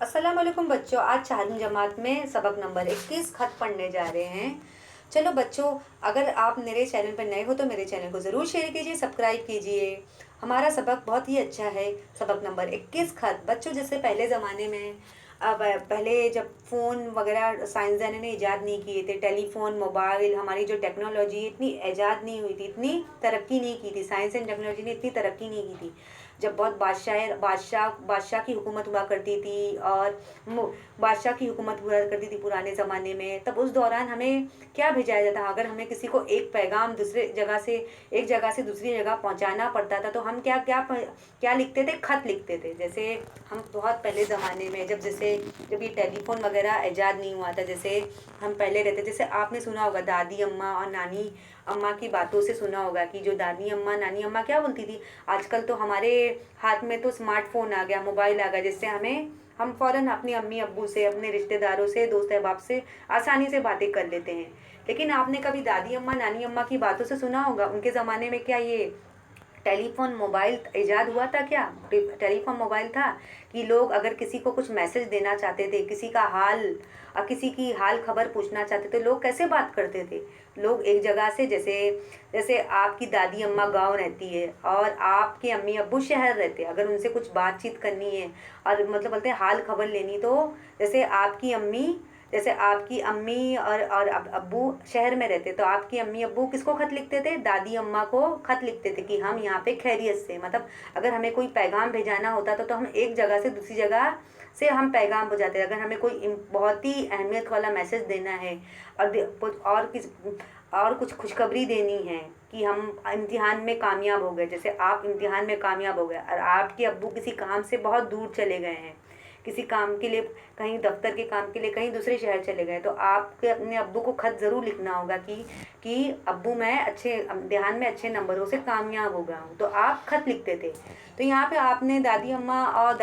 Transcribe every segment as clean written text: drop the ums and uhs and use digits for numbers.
अस्सलाम वालेकुम बच्चों। आज चारवीं जमात में सबक नंबर 21 खत पढ़ने जा रहे हैं। चलो बच्चों, अगर आप मेरे चैनल पर नए हो तो मेरे चैनल को ज़रूर शेयर कीजिए, सब्सक्राइब कीजिए। हमारा सबक बहुत ही अच्छा है। सबक नंबर 21 खत। बच्चों, जैसे पहले ज़माने में अब पहले जब फ़ोन वगैरह साइंसदानों ने ईजाद नहीं किए थे, टेलीफोन मोबाइल, हमारी जो टेक्नोलॉजी इतनी ईजाद नहीं हुई थी, इतनी तरक्की नहीं की थी, साइंस एंड टेक्नोलॉजी ने इतनी तरक्की नहीं की थी। जब बहुत बादशाह की हुकूमत हुआ करती थी और बादशाह की हुकूमत हुआ करती थी पुराने ज़माने में, तब उस दौरान हमें क्या भेजाया जाता, अगर हमें किसी को एक पैगाम एक जगह से दूसरी जगह पहुंचाना पड़ता था तो हम क्या क्या क्या लिखते थे, खत लिखते थे। जैसे हम बहुत पहले ज़माने में जब ये टेलीफोन वगैरह ईजाद नहीं हुआ था, जैसे हम पहले रहते, जैसे आपने सुना होगा दादी अम्मा और नानी अम्मा की बातों से सुना होगा कि जो दादी अम्मा नानी अम्मा क्या बोलती थी। आजकल तो हमारे हाथ में तो स्मार्टफोन आ गया, मोबाइल आ गया, जिससे हम फ़ौरन अपनी अम्मी अब्बू से, अपने रिश्तेदारों से, दोस्त अहबाब से आसानी से बातें कर लेते हैं। लेकिन आपने कभी दादी अम्मा नानी अम्मा की बातों से सुना होगा, उनके ज़माने में क्या ये टेलीफोन मोबाइल ईजाद हुआ था? क्या टेलीफोन मोबाइल था कि लोग अगर किसी को कुछ मैसेज देना चाहते थे, किसी की हाल खबर पूछना चाहते थे, लोग कैसे बात करते थे? लोग एक जगह से, जैसे जैसे आपकी दादी अम्मा गांव रहती है और आपके अम्मी अब्बू शहर रहते हैं, अगर उनसे कुछ बातचीत करनी है और मतलब बोलते हैं हाल खबर लेनी, तो जैसे आपकी अम्मी और अब्बू शहर में रहते, तो आपकी अम्मी अब्बू किसको खत लिखते थे? दादी अम्मा को खत लिखते थे कि हम यहाँ पे खैरियत से, मतलब अगर हमें कोई पैगाम भेजाना होता तो हम एक जगह से दूसरी जगह से हम पैगाम पहुँचाते। अगर हमें कोई बहुत ही अहमियत वाला मैसेज देना है और कुछ खुशखबरी देनी है कि हम इम्तिहान में कामयाब हो गए, जैसे आप इम्तिहान में कामयाब हो गए और आपके अब्बू किसी काम से बहुत दूर चले गए हैं, किसी काम के लिए, कहीं दफ्तर के काम के लिए कहीं दूसरे शहर चले गए, तो आपके अपने अब्बू को खत ज़रूर लिखना होगा कि अब्बू, मैं अच्छे इम्तिहान में अच्छे नंबरों से कामयाब हो गया हूँ, तो आप खत लिखते थे। तो यहाँ पे आपने दादी अम्मा और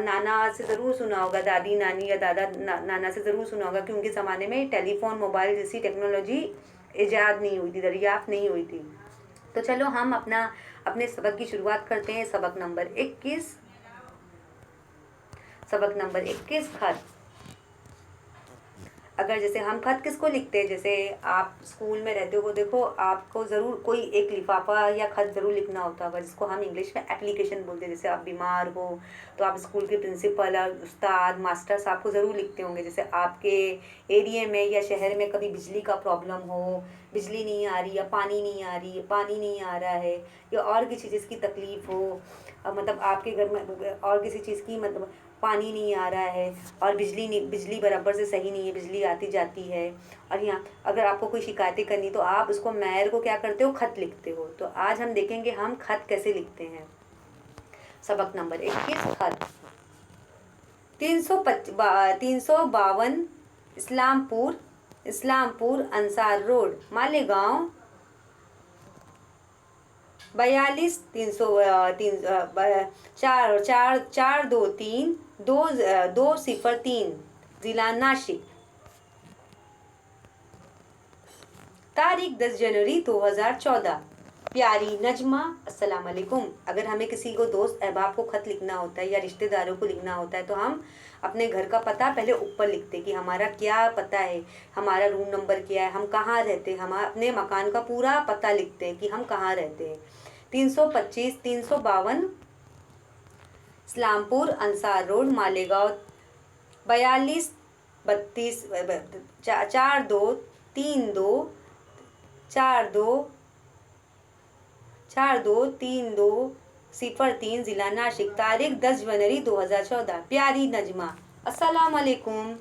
नाना से ज़रूर सुना होगा, दादी नानी या नाना से ज़रूर सुना होगा कि उनके ज़माने में टेलीफोन मोबाइल जैसी टेक्नोलॉजी ईजाद नहीं हुई थी, दरियाफ्त नहीं हुई थी। तो चलो हम अपने सबक की शुरुआत करते हैं। सबक नंबर 21 खत। अगर जैसे हम खत किसको लिखते हैं, जैसे आप स्कूल में रहते हो, देखो आपको ज़रूर कोई एक लिफाफा या खत ज़रूर लिखना होता होगा, जिसको हम इंग्लिश में एप्लीकेशन बोलते हैं। जैसे आप बीमार हो तो आप स्कूल के प्रिंसिपल और उस्ताद मास्टर साहब को ज़रूर लिखते होंगे। जैसे आपके एरिया में या शहर में कभी बिजली का प्रॉब्लम हो, बिजली नहीं आ रही या पानी नहीं आ रही, पानी नहीं आ रहा है, या और किसी चीज़ की तकलीफ़ हो, मतलब आपके घर में और किसी चीज़ की, मतलब पानी नहीं आ रहा है और बिजली बराबर से सही नहीं है, बिजली आती जाती है, और यहाँ अगर आपको कोई शिकायतें करनी तो आप उसको मेयर को क्या करते हो, खत लिखते हो। तो आज हम देखेंगे हम खत कैसे लिखते हैं। सबक नंबर 21 खत। 352 इस्लामपुर अंसार रोड, मालेगांव 42 443 जिला नाशिक। तारीख 10 जनवरी 2014। प्यारी नजमा, अस्सलाम वालेकुम। अगर हमें किसी को दोस्त अहबाब को खत लिखना होता है या रिश्तेदारों को लिखना होता है तो हम अपने घर का पता पहले ऊपर लिखते कि हमारा क्या पता है, हमारा रूम नंबर क्या है, हम कहाँ रहते हैं, हम अपने मकान का पूरा पता लिखते हैं कि हम कहाँ रहते हैं। 352 इस्लामपुर अंसार रोड, मालेगांव 42 4232 जिला नाशिक। तारीख 10 जनवरी 2014। प्यारी नजमा, अस्सलाम वालेकुम।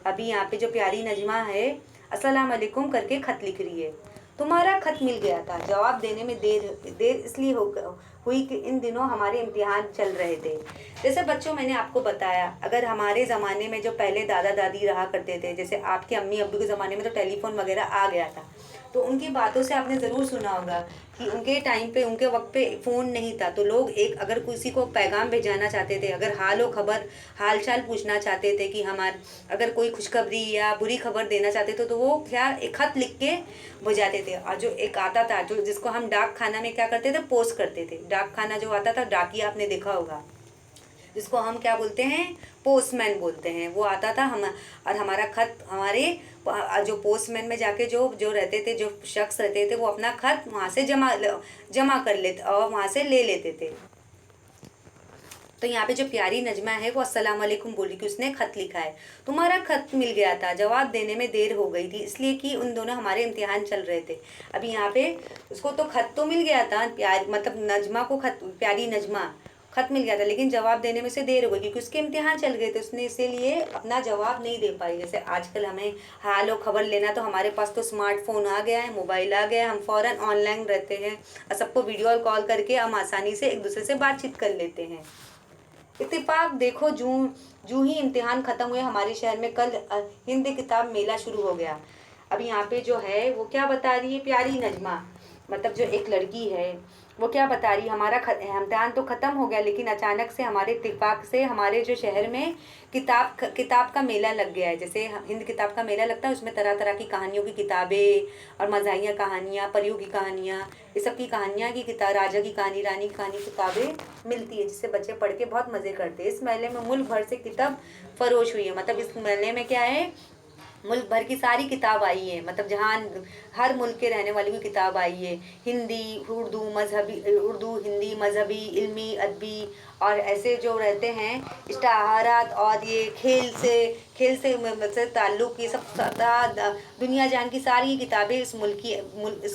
अभी यहाँ पे जो प्यारी नजमा है अस्सलाम वालेकुम करके खत लिख रही है। तुम्हारा खत मिल गया था। जवाब देने में देर इसलिए हुई कि इन दिनों हमारे इम्तिहान चल रहे थे। जैसे बच्चों, मैंने आपको बताया, अगर हमारे ज़माने में जो पहले दादा दादी रहा करते थे, जैसे आपके अम्मी अब्बू के ज़माने में तो टेलीफोन वगैरह आ गया था, तो उनकी बातों से आपने ज़रूर सुना होगा कि उनके टाइम पे, उनके वक्त पे फ़ोन नहीं था, तो लोग अगर किसी को पैगाम भेजाना चाहते थे, अगर हाल चाल पूछना चाहते थे, कि अगर कोई खुशखबरी या बुरी खबर देना चाहते थे, तो वो क्या एक खत लिख के भेजाते थे। और जो एक आता था, जिसको हम डाक खाना में क्या करते थे, पोस्ट करते थे। डाक खाना जो आता था, डाकिया आपने देखा होगा, जिसको हम क्या बोलते हैं, पोस्टमैन बोलते हैं, वो आता था हम, और हमारा खत हमारे जो पोस्टमैन में जाके जो जो रहते थे, जो शख्स रहते थे, वो अपना खत वहाँ से जमा कर लेते और वहाँ से ले लेते थे। तो यहाँ पे जो प्यारी नजमा है वो अस्सलाम वालेकुम बोली कि उसने खत लिखा है, तुम्हारा खत मिल गया था, जवाब देने में देर हो गई थी इसलिए कि उन दोनों हमारे इम्तिहान चल रहे थे। अभी यहाँ पे उसको तो खत तो मिल गया था, प्यार मतलब नजमा को खत, प्यारी नजमा खत मिल गया था, लेकिन जवाब देने में से देर हो गई क्योंकि उसके इम्तिहान चल गए थे, उसने इसीलिए अपना जवाब नहीं दे पाई। जैसे आजकल हमें हाल और खबर लेना तो हमारे पास तो स्मार्टफोन आ गया है, मोबाइल आ गया है, हम फ़ौरन ऑनलाइन रहते हैं और सबको वीडियो कॉल करके हम आसानी से एक दूसरे से बातचीत कर लेते हैं। इत्तेफाक देखो, जूं ही इम्तिहान ख़त्म हुए हमारे शहर में कल हिंदी किताब मेला शुरू हो गया। अब यहाँ पे जो है वो क्या बता रही है प्यारी नजमा, मतलब जो एक लड़की है वो क्या बता रही है, हमारा इम्तिहान तो ख़त्म हो गया लेकिन अचानक से हमारे इत्तेफाक से हमारे जो शहर में किताब का मेला लग गया है। जैसे हिंद किताब का मेला लगता है, उसमें तरह तरह की कहानियों की किताबें और मज़ाहिया कहानियाँ, परियों की कहानियाँ, ये सब की कहानियाँ की किताब, राजा की कहानी, रानी की कहानी, किताबें मिलती है जिससे बच्चे पढ़ के बहुत मज़े करते हैं। इस मेले में मुल्क भर से किताब फरोश हुई है, मतलब इस मेले में क्या है, मुल्क भर की सारी किताब आई है, मतलब जहाँ हर मुल्क के रहने वाली की किताब आई है, हिंदी, उर्दू हिंदी, मजहबी, इल्मी, अदबी, और ऐसे जो रहते हैं इश्तहारात, और ये खेल से ताल्लुक़, ये सब दुनिया जान की सारी किताबें इस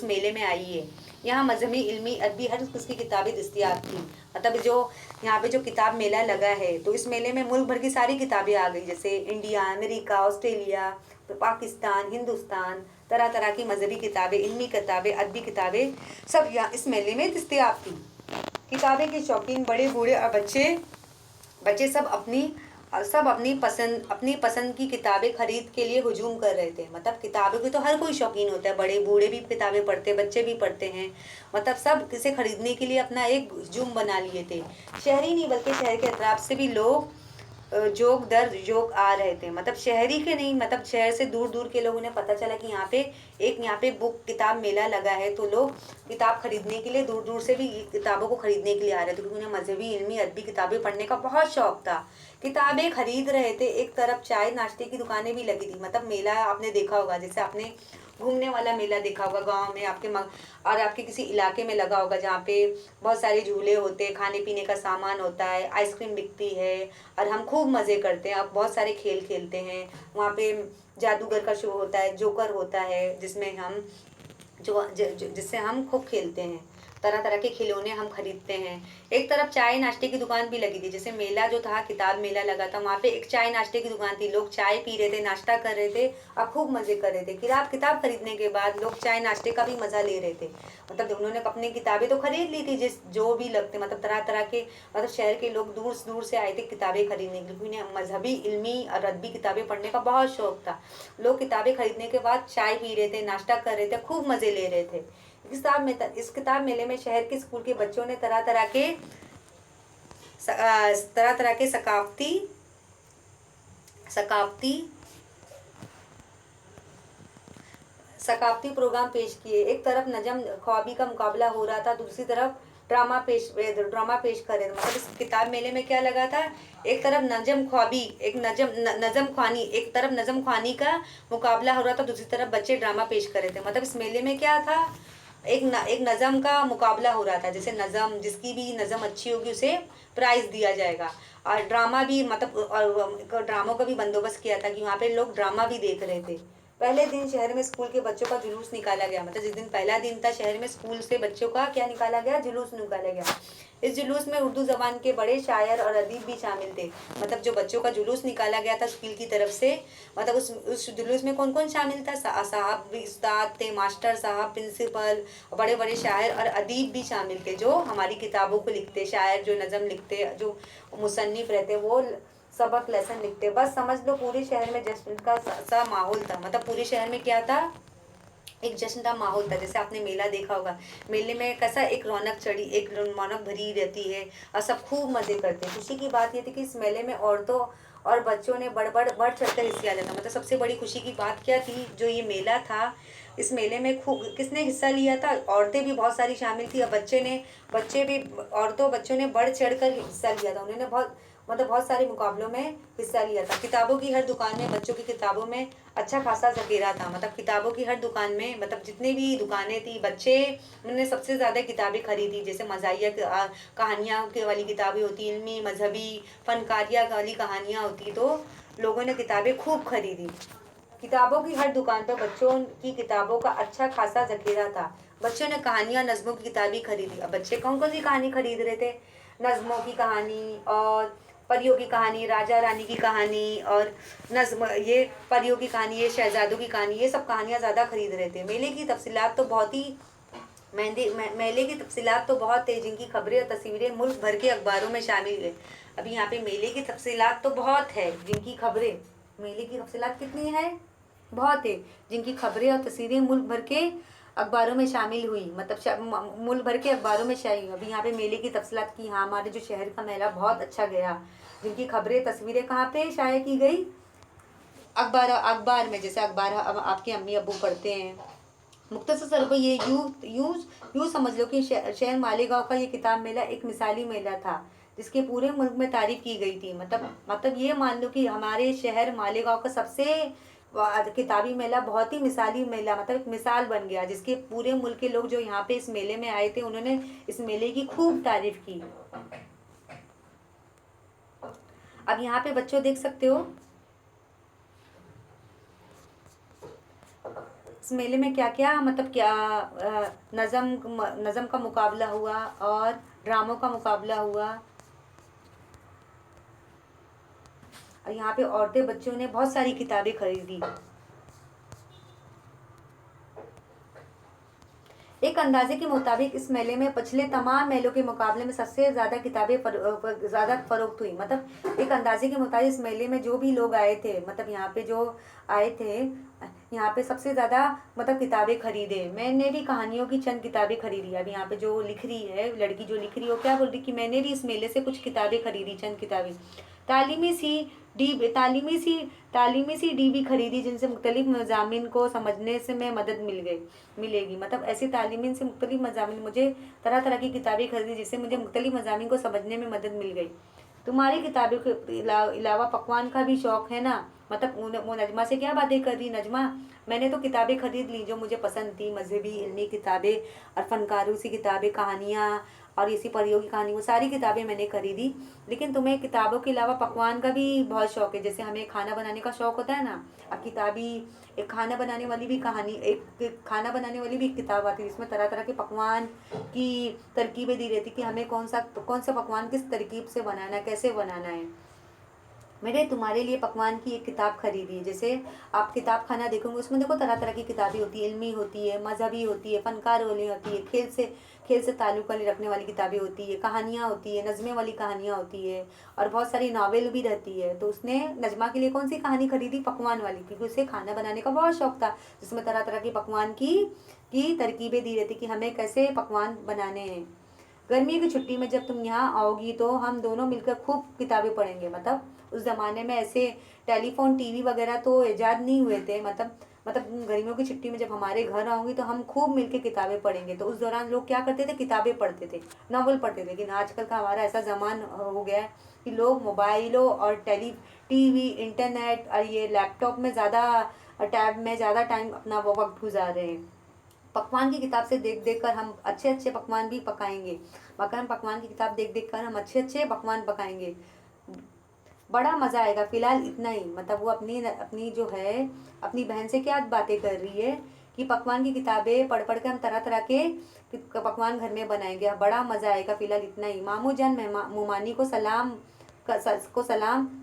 मेले में आई है। यहाँ मजहबी, इल्मी, अदबी हर किस्म की किताबें दस्तियाब थी। मतलब जो यहाँ पे जो किताब मेला लगा है तो इस मेले में मुल्क भर की सारी किताबें आ गई, जैसे India, America, Australia, Pakistan, Hindustan, तरह तरह की मजहबी किताबें, इल्मी किताबें, अदबी किताबें सब यहाँ इस मेले में दस्तियाब थी। किताबें के शौकीन बड़े बूढ़े और बच्चे बच्चे सब अपनी पसंद की किताबें खरीद के लिए हुजूम कर रहे थे। मतलब किताबों की तो हर कोई शौकीन होता है, बड़े बूढ़े भी किताबें पढ़ते, बच्चे भी पढ़ते हैं, मतलब सब इसे खरीदने के लिए अपना एक हुजूम बना लिए थे। शहरी नहीं बल्कि शहर के अतराफ से भी लोग जोक दर जोक आ रहे थे, मतलब शहरी के नहीं, मतलब शहर से दूर दूर के लोगों ने पता चला कि यहाँ पे बुक किताब मेला लगा है, तो लोग किताब खरीदने के लिए दूर दूर से भी किताबों को खरीदने के लिए आ रहे थे, क्योंकि उन्हें मजहबी, इल्मी, अदबी किताबें पढ़ने का बहुत शौक था। किताबें खरीद रहे थे, एक तरफ चाय नाश्ते की दुकानें भी लगी थी। मतलब मेला आपने देखा होगा, जैसे आपने घूमने वाला मेला देखा होगा गांव में और आपके किसी इलाके में लगा होगा, जहाँ पे बहुत सारे झूले होते हैं, खाने पीने का सामान होता है, आइसक्रीम बिकती है और हम खूब मज़े करते हैं। अब बहुत सारे खेल खेलते हैं वहाँ पे, जादूगर का शो होता है, जोकर होता है, जिसमें हम जिससे हम खूब खेलते हैं, तरह तरह के खिलौने हम खरीदते हैं। एक तरफ चाय नाश्ते की दुकान भी लगी थी, जैसे मेला जो था, किताब मेला लगा था, वहाँ पे एक चाय नाश्ते की दुकान थी, लोग चाय पी रहे थे, नाश्ता कर रहे थे और खूब मज़े कर रहे थे। किताब खरीदने के बाद लोग चाय नाश्ते का भी मज़ा ले रहे थे, मतलब उन्होंने अपनी किताबें तो खरीद ली थी जो भी लगते, मतलब तरह तरह के, मतलब शहर के लोग दूर दूर से आए थे किताबें खरीदने के लिए, उन्हें मजहबी, इल्मी और अदबी किताबें पढ़ने का बहुत शौक था। लोग किताबें खरीदने के बाद चाय पी रहे थे, नाश्ता कर रहे थे, खूब मज़े ले रहे थे। इस किताब मेले में शहर के स्कूल के बच्चों ने तरह तरह के सकाफती प्रोग्राम पेश किए। एक तरफ नजम ख्वाबी का मुकाबला हो रहा था, दूसरी तरफ ड्रामा पेश कर रहे थे। मतलब इस किताब मेले में क्या लगा था, एक तरफ नजम ख्वानी का मुकाबला हो रहा था, दूसरी तरफ बच्चे ड्रामा पेश कर रहे थे। मतलब इस मेले में क्या था, एक नज़म का मुकाबला हो रहा था, जैसे जिसकी भी नज़म अच्छी होगी उसे प्राइज़ दिया जाएगा, और ड्रामा भी, मतलब और ड्रामों का भी बंदोबस्त किया था कि वहाँ पे लोग ड्रामा भी देख रहे थे। पहले दिन शहर में स्कूल के बच्चों का जुलूस निकाला गया, मतलब जिस दिन पहला दिन था शहर में स्कूल से बच्चों का क्या निकाला गया, जुलूस निकाला गया। इस जुलूस में उर्दू ज़बान के बड़े शायर और अदीब भी शामिल थे। मतलब जो बच्चों का जुलूस निकाला गया था स्कूल की तरफ से, मतलब उस जुलूस में कौन कौन शामिल था, साहब भी उस्ताद थे, मास्टर साहब, प्रिंसिपल, बड़े बड़े शायर और अदीब भी शामिल थे, जो हमारी किताबों को लिखते, शायर जो नज़म लिखते, जो मुसन्निफ रहते, वो सबक लेसन लिखते। बस समझ लो पूरे शहर में जश्न का सा माहौल था। मतलब पूरे शहर में क्या था, एक जश्न का माहौल था। जैसे आपने मेला देखा होगा, मेले में कैसा एक रौनक भरी रहती है और सब खूब मज़े करते हैं। खुशी की बात ये थी कि इस मेले में औरतों और बच्चों ने बढ़ चढ़कर हिस्सा लिया था। मतलब सबसे बड़ी खुशी की बात क्या थी, जो ये मेला था, इस मेले में खूब किसने हिस्सा लिया था, औरतें भी बहुत सारी शामिल थी और बच्चों ने बढ़ चढ़ कर हिस्सा लिया था। मतलब बहुत सारे मुकाबलों में हिस्सा लिया था। किताबों की हर दुकान में बच्चों की किताबों में अच्छा खासा ज़ख़ीरा था। मतलब किताबों की हर दुकान में, मतलब जितनी भी दुकानें थी, बच्चे उन्होंने सबसे ज़्यादा किताबें खरीदी। जैसे मज़ाहिया कहानियाँ के वाली किताबें होती, इल्मी, मजहबी, फनकारिया वाली कहानियाँ होती, तो लोगों ने किताबें खूब खरीदी। किताबों की हर दुकान पर बच्चों की किताबों का अच्छा खासा ज़ख़ीरा था। बच्चों ने कहानियाँ, नज़्मों की किताबें खरीदी। अब बच्चे कौन कौन सी कहानी खरीद रहे थे? नज़्मों की कहानी और परियों की कहानी, राजा रानी की कहानी और नज़्म, ये परियों की कहानी, ये शहजादों की कहानी, ये सब कहानियाँ ज़्यादा खरीद रहे थे। मेले की तफसीलात तो बहुत ही मेले की तफसीलात तो बहुत थे, जिनकी खबरें और तस्वीरें मुल्क भर के अखबारों में शामिल है। अभी यहाँ पे मेले की तफसीलात तो बहुत है, जिनकी खबरें, मेले की तफसीलात कितनी है? बहुत है, जिनकी खबरें और तस्वीरें मुल्क भर के अखबारों में शामिल हुई। मतलब मुल्क भर के अखबारों में शामिल हुई। अभी यहाँ पे मेले की तफसीलात की, हाँ हमारे जो शहर का मेला बहुत अच्छा गया, जिनकी खबरें तस्वीरें कहाँ पे शाया की गई? अखबार में। जैसे अखबार अब आपके अम्मी अब्बू पढ़ते हैं। मुख्तसर को ये यूँ समझ लो कि शहर मालेगांव का ये किताब मेला एक मिसाली मेला था, जिसके पूरे मुल्क में तारीफ की गई थी। मतलब ये मान लो कि हमारे शहर मालेगांव का सबसे किताबी मेला बहुत ही मिसाली मेला, मतलब एक मिसाल बन गया, जिसके पूरे मुल्क के लोग जो यहाँ पे इस मेले में आए थे, उन्होंने इस मेले की खूब तारीफ की। अब यहाँ पे बच्चों देख सकते हो इस मेले में क्या क्या, मतलब क्या नज़म का मुकाबला हुआ और ड्रामों का मुकाबला हुआ। और यहाँ पे औरतें बच्चों ने बहुत सारी किताबें खरीदी। एक अंदाजे के मुताबिक इस मेले में पिछले तमाम मेलों के मुकाबले में सबसे ज़्यादा किताबें ज़्यादा फरोख्त हुई। मतलब एक अंदाजे के मुताबिक इस मेले में जो भी लोग आए थे, मतलब यहाँ पे जो आए थे, यहाँ पे सबसे ज़्यादा मतलब किताबें खरीदे। मैंने भी कहानियों की चंद किताबें खरीदी। अभी यहाँ पे जो लिख रही है लड़की, जो लिख रही है, वो क्या बोल रही कि मैंने भी इस मेले से कुछ किताबें खरीदी, चंद किताबें। तालीमी सी डी भी खरीदी, जिनसे मुख्तलिफ मज़ामीन को समझने से में मदद मिलेगी। मतलब ऐसी तालीमी से मुख्तलिफ मज़ामीन, मुझे तरह तरह की किताबें खरीदी, जिससे मुझे मुख्तलिफ मज़ामीन को समझने में मदद मिल गई। तुम्हारी किताबों के अलावा पकवान का भी शौक़ है ना? मतलब वो नजमा से क्या बातें कर रही, नजमा मैंने तो किताबें खरीद ली जो मुझे पसंद थी, मजहबी, इल्मी किताबें और फनकारों सी किताबें, कहानियाँ और इसी परियों की कहानी, वो सारी किताबें मैंने खरीदी। लेकिन तुम्हें किताबों के अलावा पकवान का भी बहुत शौक़ है, जैसे हमें खाना बनाने का शौक़ होता है ना। अब एक खाना बनाने वाली भी कहानी, एक खाना बनाने वाली भी एक किताब आती है, जिसमें तरह तरह के पकवान की तरकीबें दी रहती कि हमें कौन सा पकवान किस तरकीब से बनाना है, कैसे बनाना है। मैंने तुम्हारे लिए पकवान की एक किताब खरीदी है। जैसे आप किताब खाना देखोगे, उसमें देखो तरह तरह की किताबें होती है, इल्मी होती है, मजहबी होती है, फनकार वाली होती है, खेल से ताल्लुक़ वाली रखने वाली किताबें होती है, कहानियाँ होती है, नज़में वाली कहानियाँ होती है, और बहुत सारी नावल भी रहती है। तो उसने नजमा के लिए कौन सी कहानी खरीदी? पकवान वाली, क्योंकि उसे खाना बनाने का बहुत शौक़ था, जिसमें तरह तरह के पकवान की तरकीबें दी रहती कि हमें कैसे पकवान बनाने हैं। गर्मी की छुट्टी में जब तुम यहाँ आओगी तो हम दोनों मिलकर खूब किताबें पढ़ेंगे। मतलब उस ज़माने में ऐसे टेलीफोन, टीवी वगैरह तो ईजाद नहीं हुए थे। मतलब गर्मियों की छुट्टी में जब हमारे घर आओगी तो हम खूब मिलकर किताबें पढ़ेंगे। तो उस दौरान लोग क्या करते थे? किताबें पढ़ते थे, नावल पढ़ते थे। लेकिन आजकल का हमारा ऐसा ज़मान हो गया है कि लोग मोबाइलों और टीवी, इंटरनेट और ये लैपटॉप में टैब में ज़्यादा टाइम अपना वो वक्त गुजार रहे हैं। पकवान की किताब से देख देख कर हम अच्छे अच्छे पकवान भी पकाएंगे। पकवान की किताब देख देख कर हम अच्छे अच्छे पकवान पकाएंगे, बड़ा मज़ा आएगा। फ़िलहाल इतना ही। मतलब वो अपनी जो है अपनी बहन से क्या बातें कर रही है कि पकवान की किताबें पढ़ पढ़ के हम तरह तरह के पकवान घर में बनाएंगे, बड़ा मज़ा आएगा। फ़िलहाल इतना ही। मामू जान मुमानी को सलाम,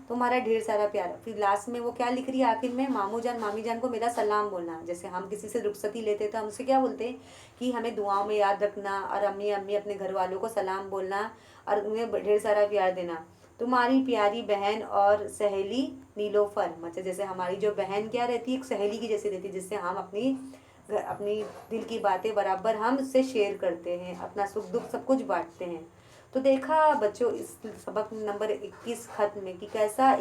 तुम्हारा ढेर सारा प्यार। फिर लास्ट में वो क्या लिख रही है आखिर में? मामू जान मामी जान को मेरा सलाम बोलना। जैसे हम किसी से रुखसती लेते तो हम उससे क्या बोलते हैं कि हमें दुआओं में याद रखना, और अम्मी अपने घर वालों को सलाम बोलना और उन्हें ढेर सारा प्यार देना। तुम्हारी प्यारी बहन और सहेली नीलोफर। मतलब जैसे हमारी जो बहन क्या रहती है, एक सहेली की जैसी रहती है, जिससे हम अपनी दिल की बातें बराबर हम उससे शेयर करते हैं, अपना सुख दुख सब कुछ बांटते हैं। तो देखा बच्चों इस सबक नंबर 21 खत में कि कैसा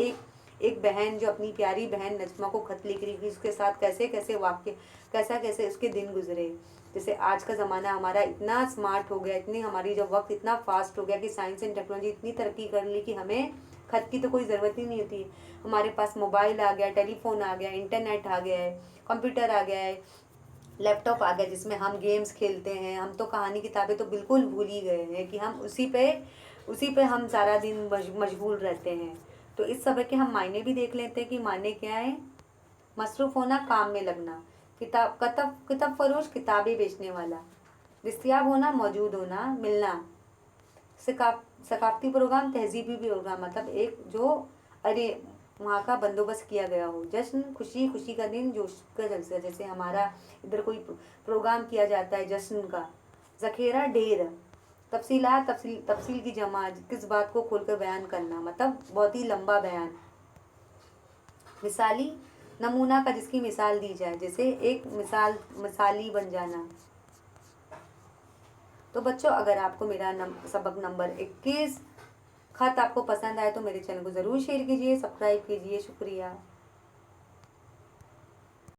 एक बहन जो अपनी प्यारी बहन नजमा को खत लिख रही थी, उसके साथ कैसे कैसे वाक्य, कैसे उसके दिन गुजरे। जैसे आज का ज़माना हमारा इतना स्मार्ट हो गया, इतनी हमारी जो वक्त इतना फास्ट हो गया कि साइंस एंड टेक्नोलॉजी इतनी तरक्की कर ली कि हमें खत की तो कोई ज़रूरत ही नहीं होती है। हमारे पास मोबाइल आ गया, टेलीफोन आ गया, इंटरनेट आ गया है, कंप्यूटर आ गया है, लैपटॉप आ गया जिसमें हम गेम्स खेलते हैं। हम तो कहानी किताबें तो बिल्कुल भूल ही गए हैं कि हम उसी पे हम सारा दिन मशगूल रहते हैं। तो इस समय के हम मायने भी देख लेते हैं कि मायने क्या है। मसरूफ़ होना, काम में लगना, किताब फरोश, किताबें बेचने वाला, दस्तयाब होना, मौजूद होना, मिलना, सकाफ़ती प्रोग्राम, तहज़ीबी प्रोग्राम, मतलब एक जो अरे वहाँ का बंदोबस्त किया गया हो। जश्न, खुशी, खुशी का दिन, जोश का जलसा, जैसे हमारा इधर कोई प्रोग्राम किया जाता है जश्न का। ज़ख़ीरा, ढेर, तफसीलात, तफसील की जमा, किस बात को खोलकर बयान करना, मतलब बहुत ही लंबा बयान। मिसाली, नमूना का जिसकी मिसाल दी जाए, जैसे एक मिसाली बन जाना। तो बच्चों, अगर आपको मेरा सबक नंबर 21 खत आपको पसंद आए तो मेरे चैनल को ज़रूर शेयर कीजिए, सब्सक्राइब कीजिए। शुक्रिया।